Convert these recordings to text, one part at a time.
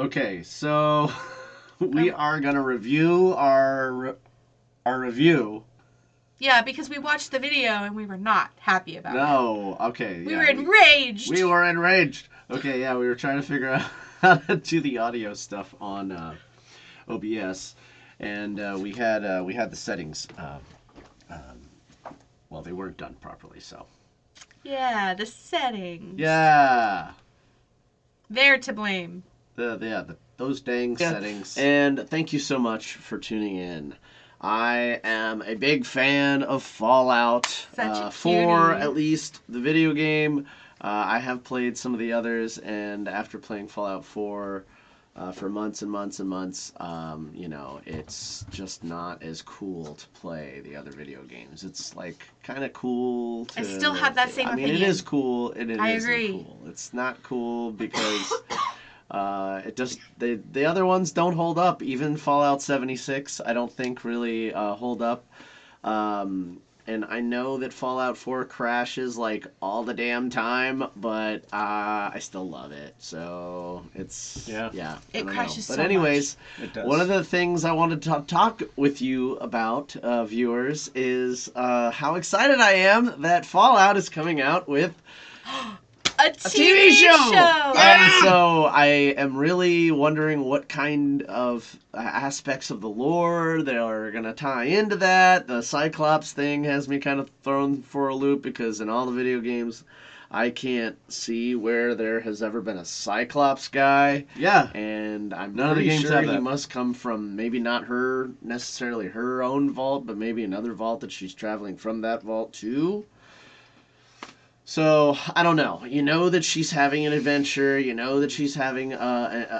Okay, so we are gonna review our review. Yeah, because we watched the video and we were not happy about it. No, okay, We yeah, were enraged. we were enraged. Okay, yeah, we were trying to figure out how to do the audio stuff on OBS, and we had the settings. Well, they weren't done properly, so. Yeah, the settings. Yeah. They're to blame. Those dang settings. And thank you so much for tuning in. I am a big fan of Fallout. Such a 4, cutie. at least, the video game. I have played some of the others, and after playing Fallout 4 for months and months and months, it's just not as cool to play the other video games. It's like kind of cool to. I still have that same opinion. It is cool, and I isn't agree. cool. It's not cool because. It just the other ones don't hold up. Even Fallout 76, I don't think really hold up. And I know that Fallout 4 crashes like all the damn time, but I still love it. So it's yeah. It crashes so But anyways, much. It does. one of the things I wanted to talk with you about, viewers, is how excited I am that Fallout is coming out with. A TV show! And so I am really wondering what kind of aspects of the lore they are going to tie into that. The Cyclops thing has me kind of thrown for a loop because in all the video games, I can't see where there has ever been a Cyclops guy. Yeah. And I'm None of the pretty games sure have he that. must come from maybe not necessarily her own vault, but maybe another vault that she's traveling from that vault to. So I don't know. You know that she's having an adventure. You know that she's having, we're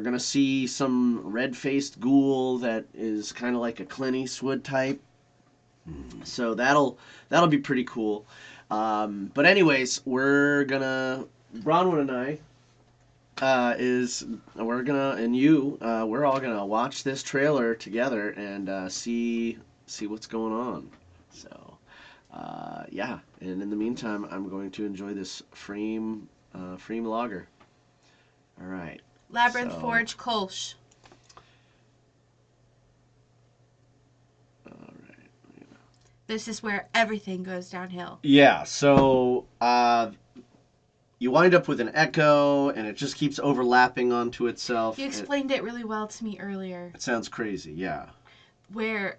gonna see some red-faced ghoul that is kind of like a Clint Eastwood type. So that'll be pretty cool. But anyways, Bronwyn and I, we're all gonna watch this trailer together and see what's going on. So. Yeah, and in the meantime, I'm going to enjoy this Freem lager. All right. Labyrinth Forge Kolsch. All right. This is where everything goes downhill. Yeah, so you wind up with an echo, and it just keeps overlapping onto itself. You explained it really well to me earlier. It sounds crazy, yeah. Where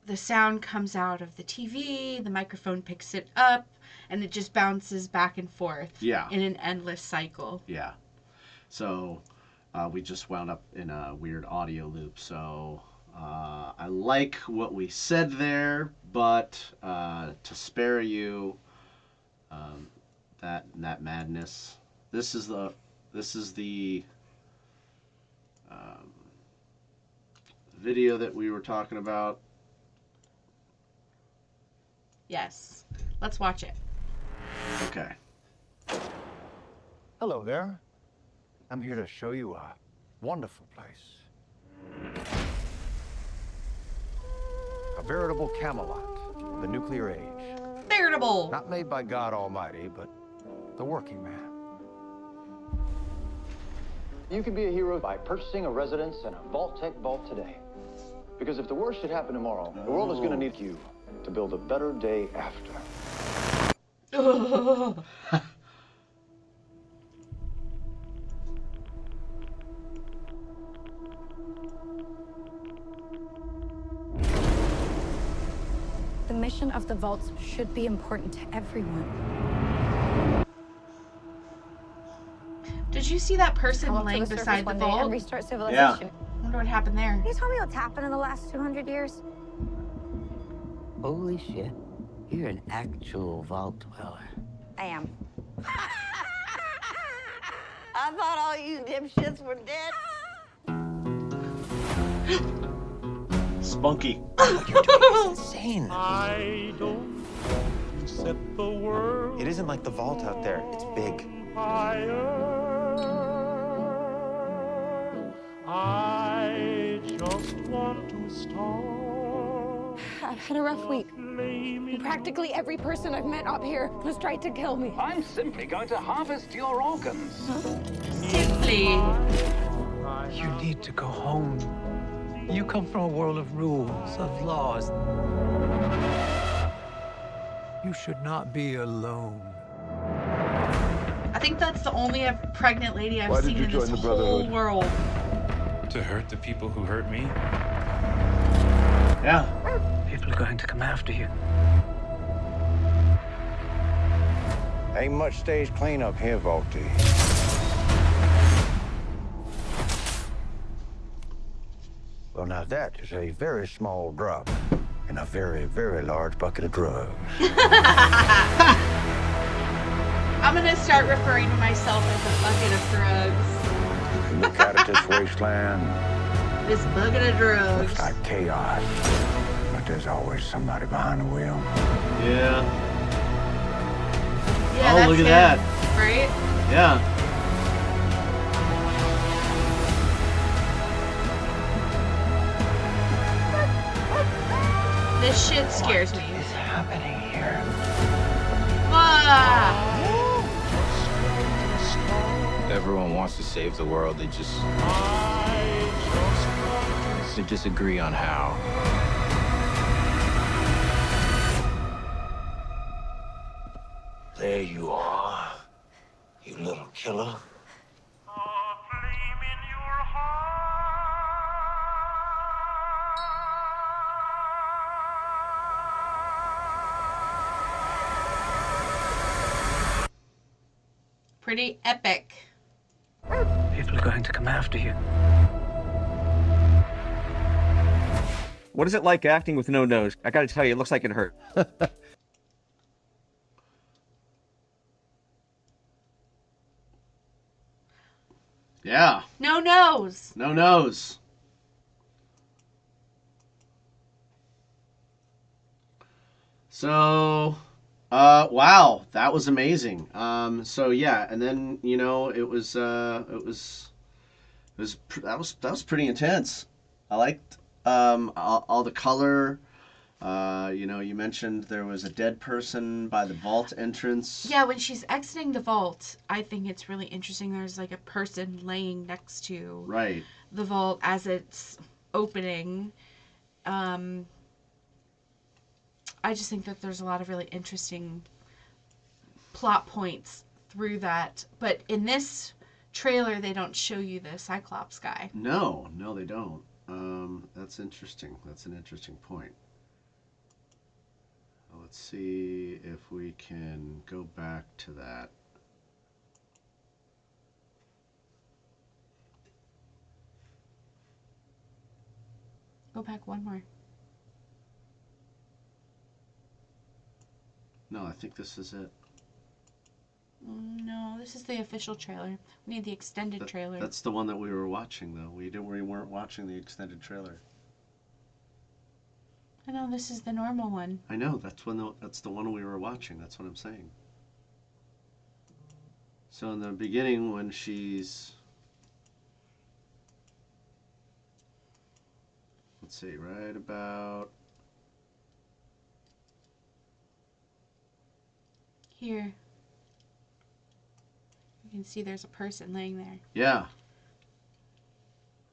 the sound comes out of the TV, the microphone picks it up, and it just bounces back and forth in an endless cycle. Yeah. So we just wound up in a weird audio loop. So I like what we said there, but to spare you that madness, this is the video that we were talking about. Yes. Let's watch it. Okay. Hello there. I'm here to show you a wonderful place. A veritable Camelot of the nuclear age. Veritable! Not made by God Almighty, but the working man. You can be a hero by purchasing a residence in a Vault-Tec vault today. Because if the worst should happen tomorrow, the world is going to need you to build a better day after. The mission of the vaults should be important to everyone. Did you see that person laying beside the vault? And restart civilization. Yeah. I wonder what happened there. Can you tell me what's happened in the last 200 years? Holy shit. You're an actual vault dweller. I am. I thought all you dipshits were dead. Spunky. What you're doing is insane. I don't set the world. It isn't like the vault out there. It's big. Fire. I just want to start. I've had a rough week. flaming. Practically every person I've met up here has tried to kill me. I'm simply going to harvest your organs. Simply. You need to go home. You come from a world of rules, of laws. You should not be alone. I think that's the only pregnant lady I've Why did seen you in this join the whole Brotherhood? world. To hurt the people who hurt me? Yeah. People are going to come after you. Ain't much stays clean up here, Volty. Well, now that is a very small drop in a very, very large bucket of drugs. I'm gonna start referring to myself as a bucket of drugs. Look out at this wasteland. This bucket of drugs. Looks like chaos. But there's always somebody behind the wheel. Yeah. Yeah, Oh, that's look at him, that. right? Yeah. This shit scares me. What's happening here? Ah! Everyone wants to save the world. They disagree on how. There you are, you little killer. Pretty epic. People are going to come after you. What is it like acting with no nose? I gotta tell you, it looks like it hurt. Yeah. No nose. No nose. So, wow, that was amazing. So yeah, and then that was pretty intense. I liked all the color. You mentioned there was a dead person by the vault entrance. Yeah, when she's exiting the vault, I think it's really interesting. There's like a person laying next to Right. the vault as it's opening. I just think that there's a lot of really interesting plot points through that. But in this trailer, they don't show you the Cyclops guy. No, they don't. That's interesting. That's an interesting point. Let's see if we can go back to that. Go back one more. No, I think this is it. No, this is the official trailer. We need the extended trailer. That's the one that we were watching, though. We weren't watching the extended trailer. I know, this is the normal one. I know, that's the one we were watching. That's what I'm saying. So in the beginning, when she's... Let's see, right about... Here. You can see there's a person laying there. Yeah.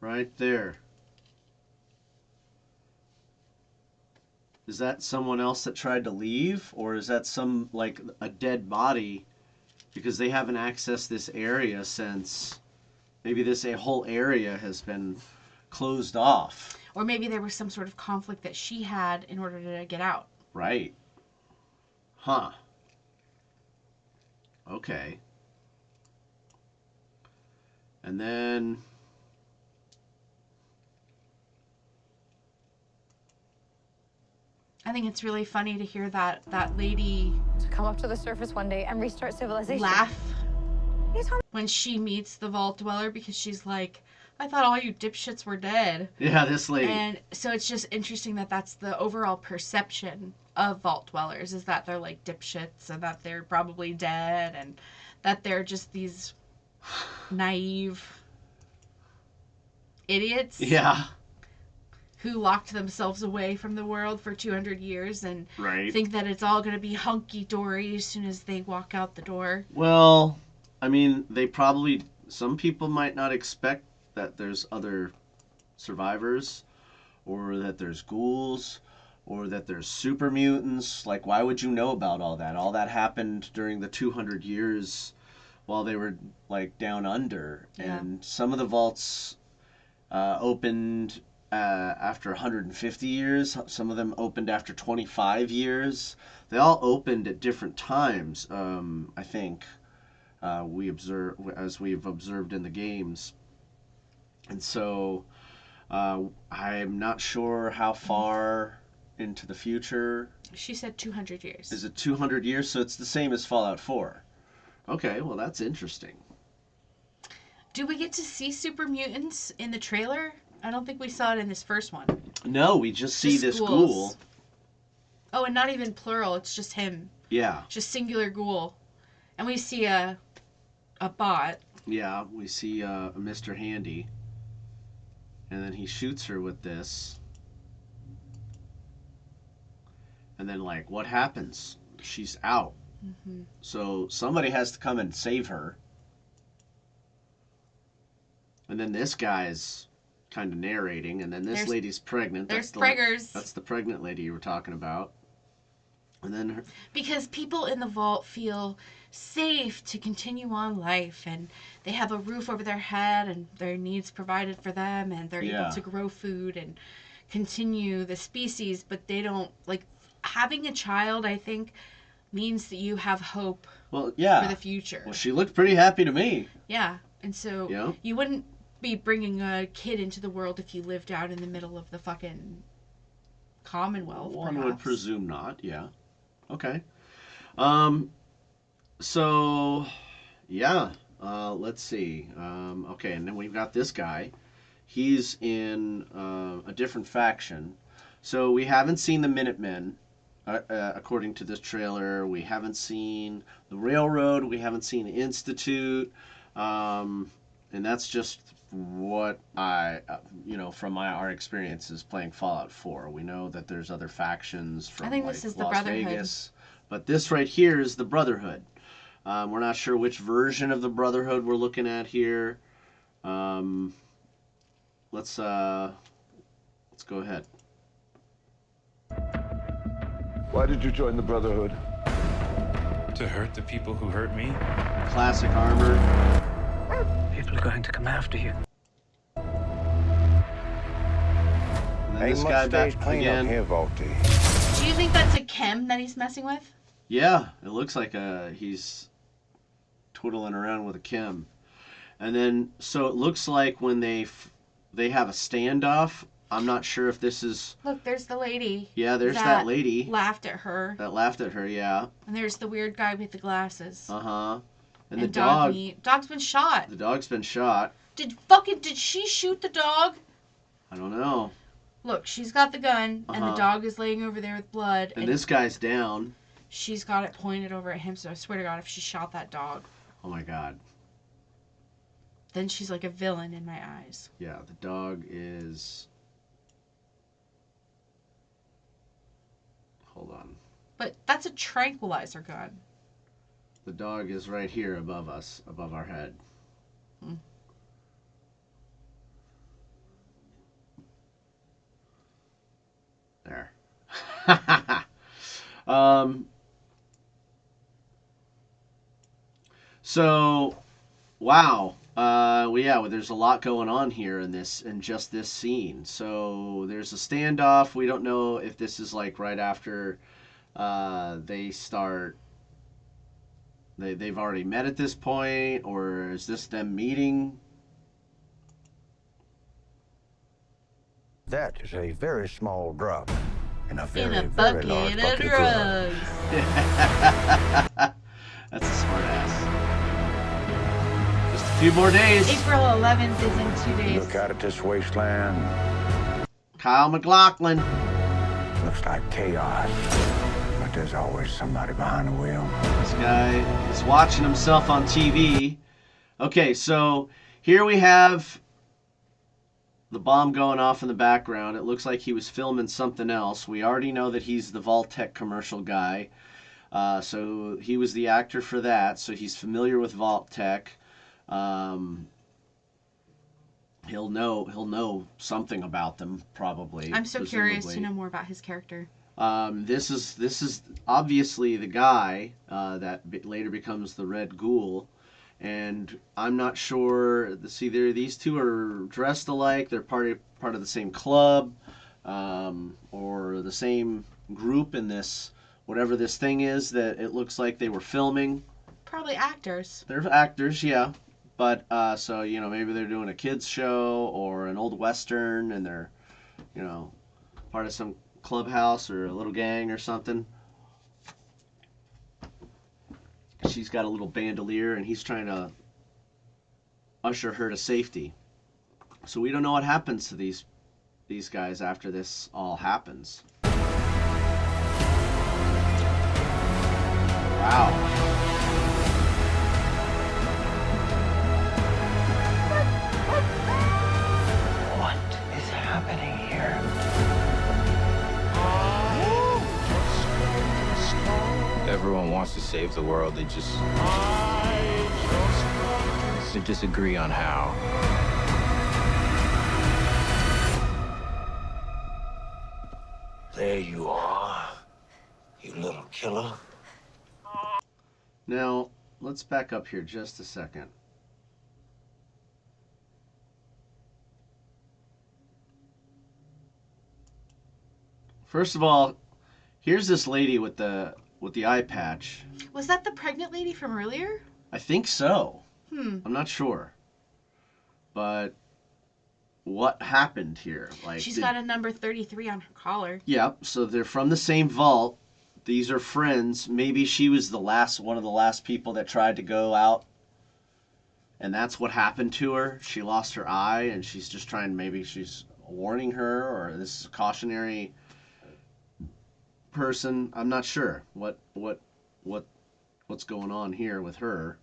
Right there. Is that someone else that tried to leave? Or is that a dead body? Because they haven't accessed this area since... Maybe a whole area has been closed off. Or maybe there was some sort of conflict that she had in order to get out. Right. Huh. Okay. And then... I think it's really funny to hear that lady To come up to the surface one day and restart civilization. laugh when she meets the vault dweller, because she's like, I thought all you dipshits were dead. Yeah, this lady. And so it's just interesting that that's the overall perception of vault dwellers, is that they're like dipshits and that they're probably dead and that they're just these naive idiots. Yeah. who locked themselves away from the world for 200 years and Right. think that it's all going to be hunky-dory as soon as they walk out the door. Well, I mean, some people might not expect that there's other survivors, or that there's ghouls, or that there's super mutants. Like, why would you know about all that? All that happened during the 200 years while they were, like, down under. Yeah. And some of the vaults opened after 150 years. Some of them opened after 25 years. They all opened at different times, I think, we've observed in the games. And so I'm not sure how far into the future. She said 200 years. Is it 200 years? So it's the same as Fallout 4. Okay, well, that's interesting. Do we get to see super mutants in the trailer? I don't think we saw it in this first one. No, we just see this ghouls. ghoul. Oh, and not even plural. It's just him. Yeah. Just singular ghoul. And we see a bot. Yeah, we see Mr. Handy. And then he shoots her with this. And then, like, what happens? She's out. Mm-hmm. So somebody has to come and save her. And then this guy's kind of narrating. And then this lady's pregnant. There's preggers. That's the pregnant lady you were talking about. And then because people in the vault feel safe to continue on life, and they have a roof over their head and their needs provided for them, and they're able to grow food and continue the species, but they don't, like, having a child, I think, means that you have hope for the future. Well, she looked pretty happy to me. Yeah, and so you wouldn't be bringing a kid into the world if you lived out in the middle of the fucking Commonwealth. One perhaps. would presume not, yeah. Okay. So, yeah. Let's see. Okay, and then we've got this guy. He's in a different faction. So we haven't seen the Minutemen, according to this trailer. We haven't seen the Railroad. We haven't seen the Institute. And that's just what from our experiences playing Fallout 4. We know that there's other factions from, I think like, this is the Las Brotherhood. Vegas. But this right here is the Brotherhood. We're not sure which version of the Brotherhood we're looking at here. Let's go ahead. Why did you join the Brotherhood? To hurt the people who hurt me? Classic armor. People are going to come after you. And then this guy back again. Here, Volty. Do you think that's a chem that he's messing with? Yeah, it looks like he's twiddling around with a chem. And then, so it looks like when they have a standoff. I'm not sure if this is... Look, there's the lady. Yeah, there's that lady. Laughed at her. That laughed at her, yeah. And there's the weird guy with the glasses. Uh-huh. And the dog meat. Dog's been shot. The dog's been shot. Did she shoot the dog? I don't know. Look, she's got the gun, and the dog is laying over there with blood. And this guy's down. She's got it pointed over at him, so I swear to God, if she shot that dog... Oh, my God. Then she's like a villain in my eyes. Yeah, the dog is... Hold on. But that's a tranquilizer gun. The dog is right here above us, above our head. Hmm. There. So, wow. There's a lot going on here in just this scene. So there's a standoff. We don't know if this is like right after they start. They've already met at this point, or is this them meeting? That is a very small drop in a very, in a very bucket large of bucket of drugs. That's a smart ass. Just a few more days. April 11th is in 2 days. Look out at this wasteland. Kyle MacLachlan. Looks like chaos, but there's always somebody behind the wheel. This guy is watching himself on TV. Okay, so here we have the bomb going off in the background. It looks like he was filming something else. We already know that he's the Vault-Tec commercial guy. So he was the actor for that. So he's familiar with Vault-Tec. He'll know something about them, probably. I'm so curious to know more about his character. This is obviously the guy that later becomes the Red Ghoul, and I'm not sure. Either these two are dressed alike, they're part of the same club, or the same group in this whatever this thing is that it looks like they were filming. Probably actors. They're actors, yeah. But so maybe they're doing a kids show or an old western, and they're part of some clubhouse or a little gang or something. She's got a little bandolier, and he's trying to usher her to safety. So we don't know what happens to these guys after this all happens. Wow. Everyone wants to save the world. They just disagree on how. There you are, you little killer. Now, let's back up here just a second. First of all, here's this lady with the eye patch. Was that the pregnant lady from earlier? I think so. I'm not sure. But what happened here? She's got a number 33 on her collar. Yeah, so they're from the same vault. These are friends. Maybe she was one of the last people that tried to go out. And that's what happened to her. She lost her eye, and she's just maybe she's warning her, or this is a cautionary person. I'm not sure what's going on here with her.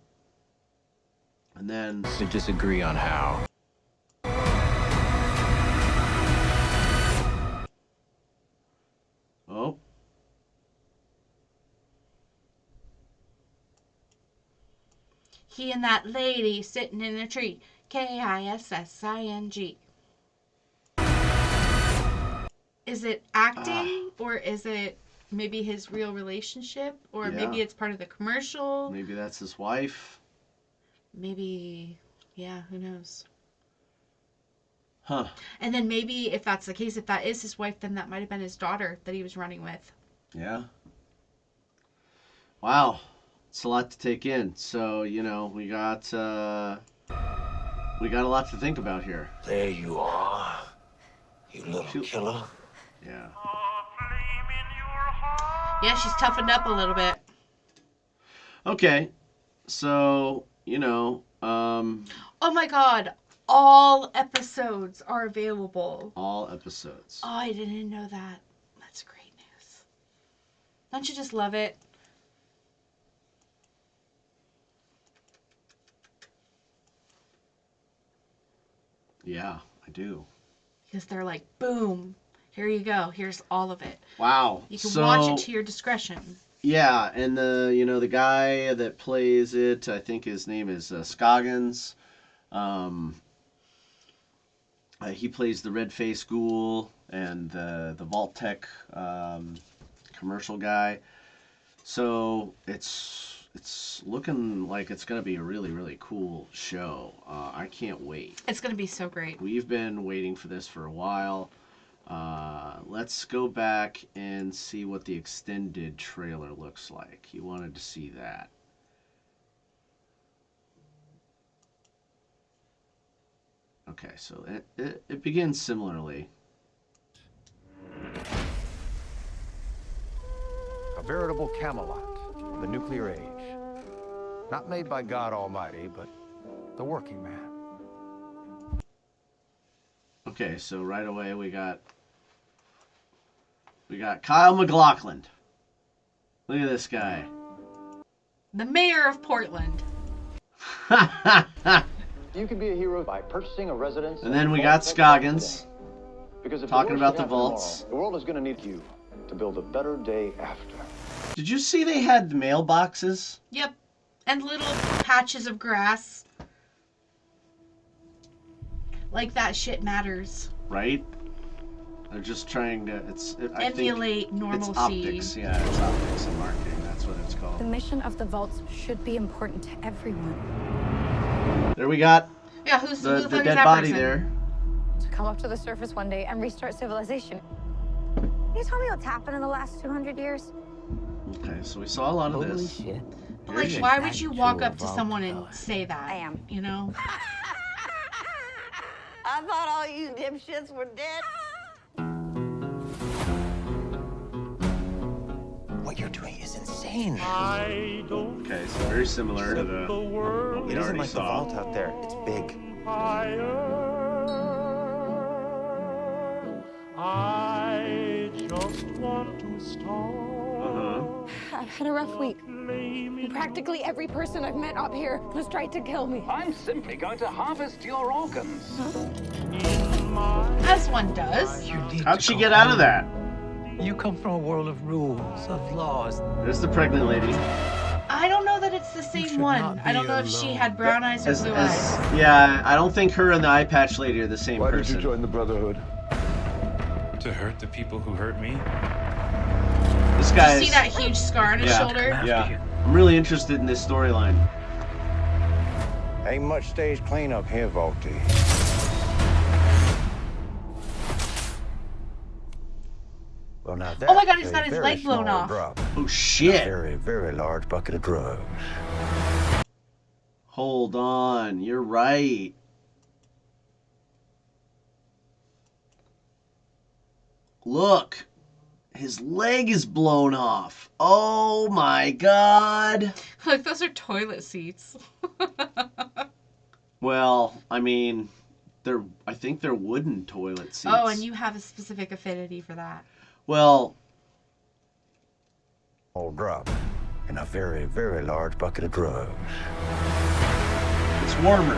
And then they disagree on how. Oh. He and that lady sitting in a tree. Kissing. Is it acting, or is it maybe his real relationship, or maybe it's part of the commercial? Maybe that's his wife. Maybe, yeah, who knows? Huh. And then maybe if that's the case, if that is his wife, then that might have been his daughter that he was running with. Yeah. Wow. It's a lot to take in. So, we got a lot to think about here. There you are, you little killer. Yeah. Yeah, she's toughened up a little bit. Okay. So, oh my god. All episodes are available. All episodes. Oh, I didn't know that. That's great news. Don't you just love it? Yeah, I do. Because they're like, boom, here you go. Here's all of it. Wow. You can watch it to your discretion. Yeah, and the guy that plays it, I think his name is Scoggins. He plays the red-faced ghoul and the Vault-Tec commercial guy. So it's looking like it's going to be a really, really cool show. I can't wait. It's going to be so great. We've been waiting for this for a while. Let's go back and see what the extended trailer looks like. You wanted to see that. Okay, so it begins similarly. A veritable Camelot of the nuclear age. Not made by God Almighty, but the working man. Okay, so right away we got Kyle MacLachlan. Look at this guy. The mayor of Portland. You can be a hero by purchasing a residence. And then we got Scoggins talking about the vaults. Tomorrow, the world is going to need you to build a better day after. Did you see they had mailboxes? Yep. And little patches of grass. Like that shit matters. Right? They're just trying to emulate normalcy. It's optics, yeah, it's optics and marketing. That's what it's called. The mission of the vaults should be important to everyone. There we got who's the the dead body there. To come up to the surface one day and restart civilization. Can you tell me what's happened in the last 200 years? Okay, so we saw a lot of Holy this. shit. Like, why would you walk up to someone and say that? I am. You know? I thought all you dipshits were dead. What you're doing is insane. Okay, so very similar to what we It isn't already like the saw. vault out there. It's big. I just want to start. I've had a rough week. Practically every person I've met up here has tried to kill me. I'm simply going to harvest your organs. As one does. How'd she get out of that? You come from a world of rules, of laws. There's the pregnant lady. I don't know that it's the same one. I don't know if she had brown eyes or blue eyes. Yeah, I don't think her and the eye patch lady are the same Why person. did you join the Brotherhood? To hurt the people who hurt me? This guy You see that huge scar on his shoulder? Yeah. I'm really interested in this storyline. Ain't much stage cleanup here, Volty. Well, now Oh my god, he's that's got a his very leg blown small off. drop. Oh shit. A very, very large bucket of drugs. Hold on, you're right. Look, his leg is blown off. Oh my god. Like, those are toilet seats. Well, I mean, I think they're wooden toilet seats. Oh, and you have a specific affinity for that. Well, Small drop in a very, very large bucket of drugs. it's warmer.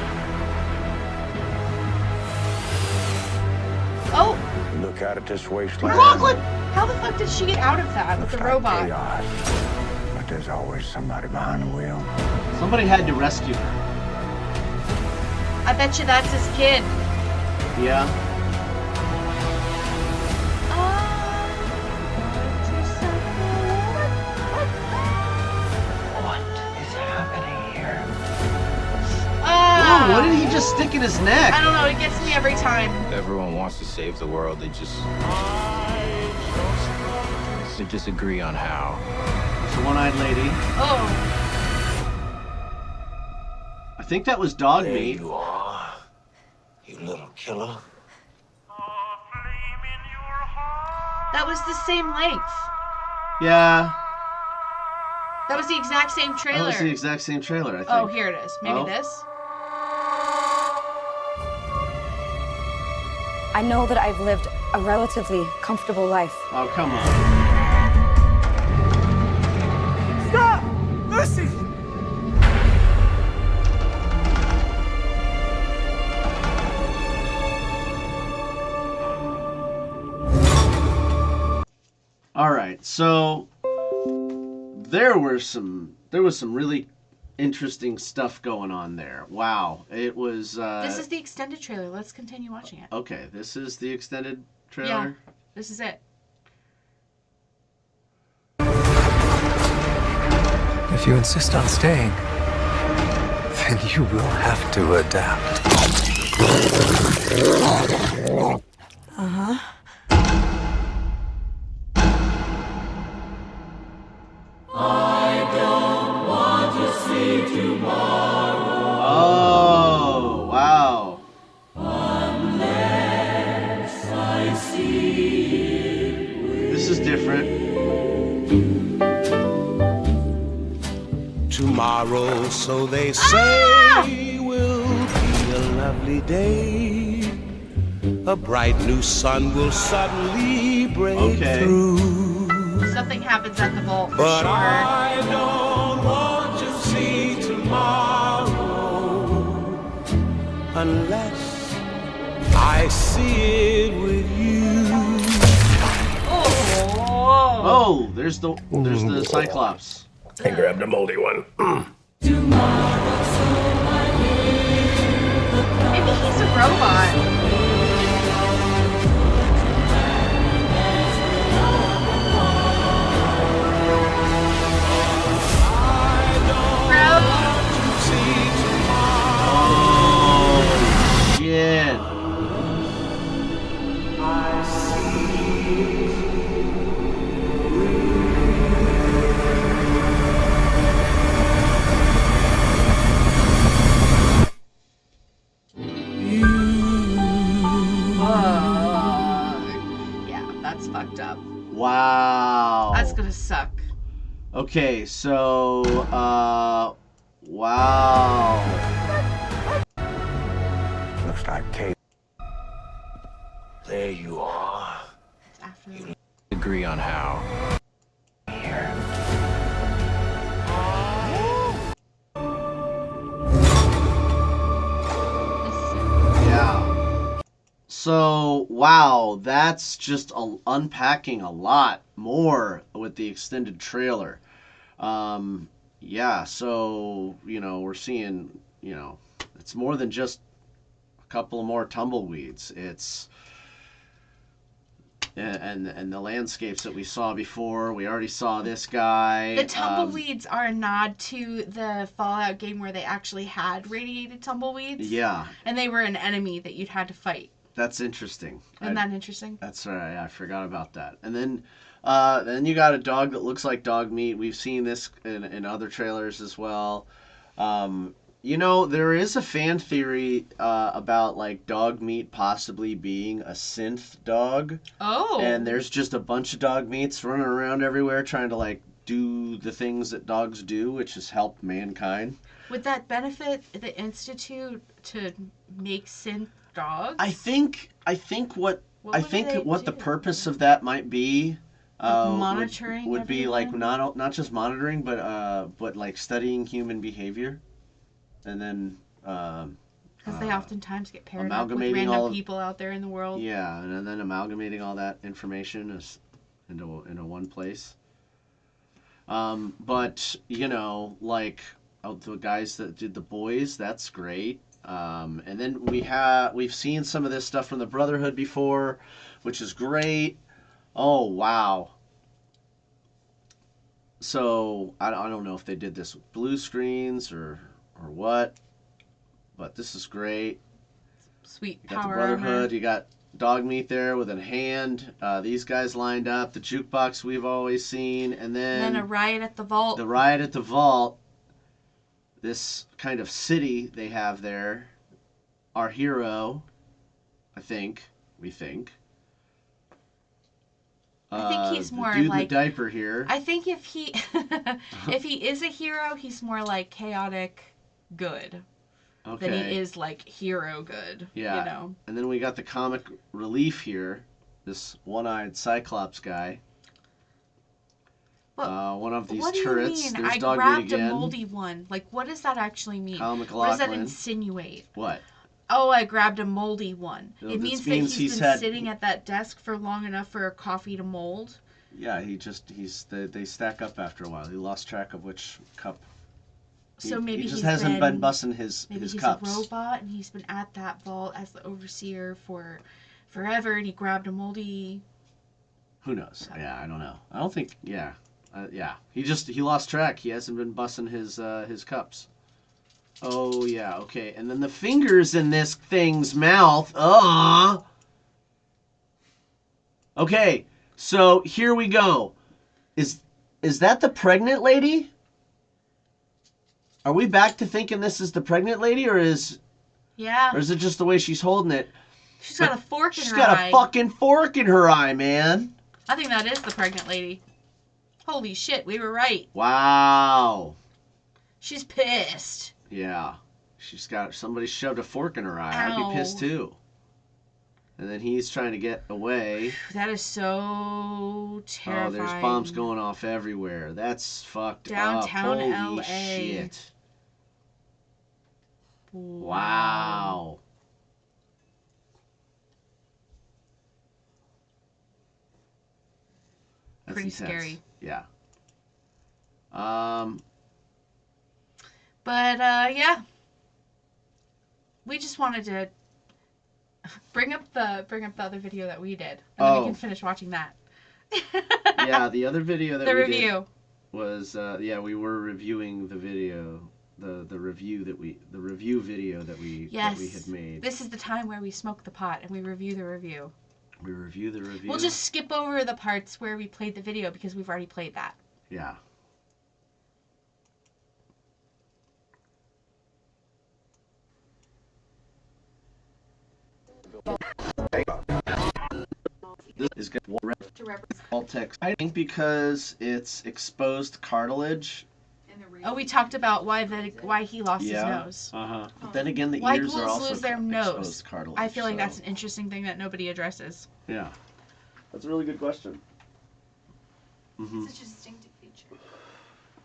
Oh, Look out at this wasteland. McLaughlin! How the fuck did she get out of that with the Looks like robot? chaos, but there's always somebody behind the wheel. Somebody had to rescue her. I bet you that's his kid. Yeah. What is happening here? Oh, what did he just stick in his neck? I don't know, it gets me every time. Everyone wants to save the world. They just agree on how. It's a one-eyed lady. Oh. I think that was dog meat. You are, you little killer. That was the same length. Yeah, That was the exact same trailer. that was the exact same trailer, I think. Oh, here it is. Maybe Oh. this? I know that I've lived a relatively comfortable life. Oh, come on. Stop! Lucy! All right, so there was some really interesting stuff going on there. Wow, it was. This is the extended trailer. Let's continue watching it. Okay, this is the extended trailer. Yeah, this is it. If you insist on staying, then you will have to adapt. Uh-huh. Oh, wow. This is different. Tomorrow, so they say, will be a lovely day. A bright new sun will suddenly break through. Something happens at the vault for But sure. I don't want to see tomorrow. unless I see it with you. Oh, there's the Cyclops. I grabbed a moldy one. Maybe he's a robot. Yeah. Yeah, that's fucked up. Wow. That's gonna suck. Okay, so, wow. Looks like Kate. There you are. You agree on how. Yeah. So, wow, that's just unpacking a lot more with the extended trailer. Yeah, so, we're seeing, it's more than just a couple of more tumbleweeds. It's and the landscapes that we saw before. We already saw this guy. The tumbleweeds are a nod to the Fallout game where they actually had radiated tumbleweeds. Yeah. And they were an enemy that you'd had to fight. That's interesting. Isn't that interesting? That's right. I forgot about that. And then you got a dog that looks like dog meat. We've seen this in other trailers as well. There is a fan theory about like dog meat possibly being a synth dog. Oh. And there's just a bunch of dog meats running around everywhere trying to like do the things that dogs do, which is help mankind. Would that benefit the Institute to make synth dogs? I think what do? the purpose of that might be monitoring would be like everything? not just monitoring, but like studying human behavior, and then because they oftentimes get paired up with amalgamating random people out there in the world. Yeah, and then amalgamating all that information into one place. But like the guys that did The Boys, that's great. And then we've seen some of this stuff from the Brotherhood before, which is great. Oh wow. So I don't know if they did this with blue screens or what, but this is great. Sweet You got the power Brotherhood. armor. You got dog meat there with a hand. These guys lined up. The jukebox we've always seen, and then a riot at the vault. The riot at the vault. This kind of city they have there. Our hero, we think. I think he's more dude like in the diaper here. I think if he is a hero, he's more like chaotic good than he is like hero good. Yeah. And then we got the comic relief here. This one-eyed Cyclops guy. One of these turrets. What do you mean? There's I dog grabbed meat again. a moldy one. Like, what does that actually mean? Kyle What does MacLachlan. that insinuate? What? Oh, I grabbed a moldy one. No, it this means that means he's he's been had- sitting at that desk for long enough for a coffee to mold. Yeah, they stack up after a while. He lost track of which cup. So maybe he just he's hasn't been busting his maybe he's cups. a robot and he's been at that vault as the overseer for forever, and he grabbed a moldy. Who knows? Yeah, I don't know. I don't think. Yeah, yeah. He lost track. He hasn't been busting his cups. Oh yeah. Okay. And then the fingers in this thing's mouth. Okay. So here we go. Is that the pregnant lady? Are we back to thinking this is the pregnant lady, or is it just the way she's holding it? She's got a fork in her eye. She's got a fucking fork in her eye, man. I think that is the pregnant lady. Holy shit, we were right. Wow. She's pissed. Yeah. Somebody shoved a fork in her eye. Ow. I'd be pissed too. And then he's trying to get away. That is so terrifying. Oh, there's bombs going off everywhere. That's fucked Downtown up. Holy LA. shit. Wow. pretty intense. scary. Yeah. But yeah, we just wanted to bring up the other video that we did, and then we can finish watching that. Yeah, the other video that the we review did was we were reviewing the video, the review video that we had made. This is the time where we smoke the pot and we review the review. We review the review. We'll just skip over the parts where we played the video because we've already played that. Yeah. This is good to represent Vault-Tec. I think because it's exposed cartilage. Oh, we talked about why he lost his nose. But then again, the why ears are ghouls also lose their nose. exposed cartilage. I feel like that's an interesting thing that nobody addresses. Yeah, that's a really good question. Such a distinctive feature.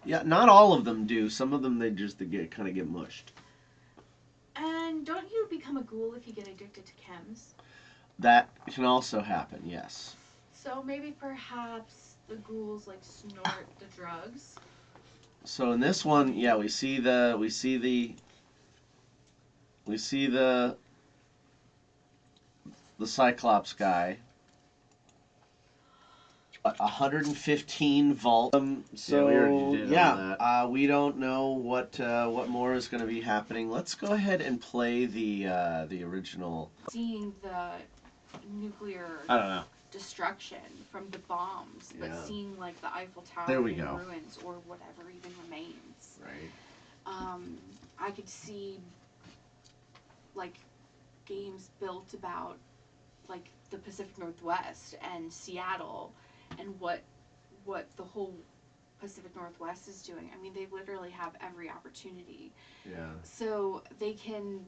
Yeah, not all of them do. Some of them they kind of get mushed. And don't you become a ghoul if you get addicted to chems? That can also happen. Yes. So maybe perhaps the ghouls like snort the drugs. So in this one, yeah, we see the Cyclops guy. 115 vault. We don't know what more is going to be happening. Let's go ahead and play the original. Seeing the nuclear destruction from the bombs, but seeing like the Eiffel Tower in ruins or whatever even remains. Right. I could see like games built about like the Pacific Northwest and Seattle and what the whole Pacific Northwest is doing. I mean, they literally have every opportunity. Yeah. So they can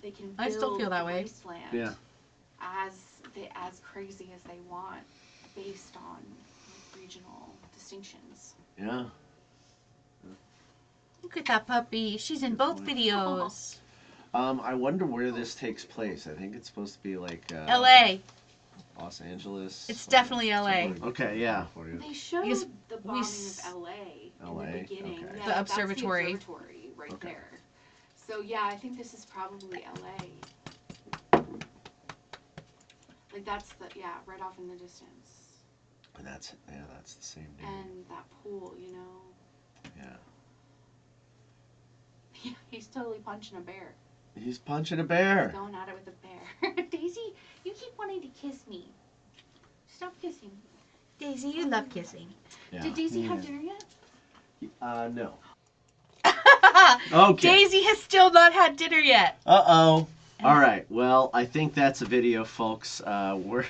build I still feel that way. wasteland as crazy as they want based on regional distinctions. Yeah. Look at that puppy. She's in both videos. I wonder where this takes place. I think it's supposed to be like LA. Los Angeles. It's definitely LA. Okay, yeah. They showed the bombing of LA in the beginning. Okay. Yeah, the observatory. That's the observatory right there. So yeah, I think this is probably LA. Like that's right off in the distance. And that's the same name. And that pool, you know. Yeah. Yeah, he's totally punching a bear. He's punching a bear. He's going at it with a bear. Daisy, you keep wanting to kiss me. Stop kissing. Daisy, you love kissing. Yeah. Did Daisy have dinner yet? No. Okay. Daisy has still not had dinner yet. Uh-oh. All right. Well, I think that's a video, folks. We're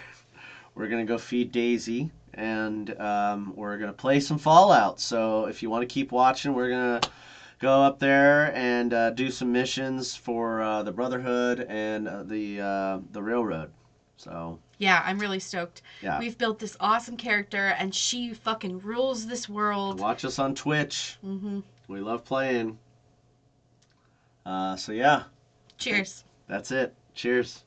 gonna go feed Daisy, and we're gonna play some Fallout. So if you want to keep watching, we're gonna go up there and do some missions for the Brotherhood and the Railroad. So yeah, I'm really stoked. Yeah. We've built this awesome character, and she fucking rules this world. Watch us on Twitch. Mm-hmm. We love playing. So yeah. Cheers. That's it. Cheers.